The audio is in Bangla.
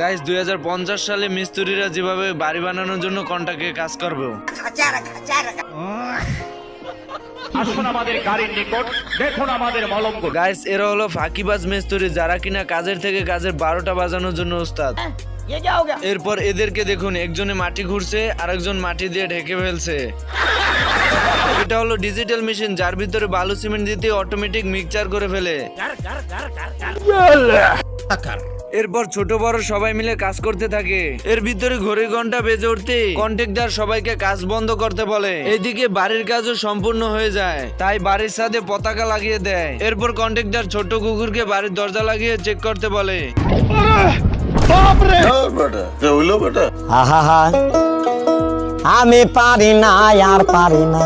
গাইস 2050 সালে মিস্ত্রিরা যেভাবে বাড়ি বানানোর জন্য কন্ট্রাক্টে কাজ করবে, আসুন আমাদের গাড়ির নিকট, দেখুন আমাদের মলঙ্গ। গাইস এরা হলো ফাঁকিবাজ মিস্ত্রি, যারা কিনা কাজের থেকে কাজের 12টা বাজানোর জন্য উস্তাদ। এরপর এদেরকে দেখুন, একজনে মাটি ঘুরছে আর একজন মাটি দিয়ে ঢেকে ফেলছে। এটা হলো ডিজিটাল মেশিন, যার ভিতরে বালু সিমেন্ট দিতে অটোমেটিক মিক্সচার করে ফেলে। এরপর ছোট বড় সবাই মিলে কাজ করতে থাকে। এর ভিতরে ঘড়ি ঘন্টা বেজে উঠতে কন্ট্রাক্টর সবাইকে কাজ বন্ধ করতে বলে। এইদিকে বাড়ির কাজও সম্পূর্ণ হয়ে যায়, তাই বাড়ির ছাদে পতাকা লাগিয়ে দেয়। এরপর কন্ট্রাক্টর ছোট কুকুরকে বাড়ির দরজা লাগিয়ে চেক করতে বলে। আমি পারি না আর পারি না।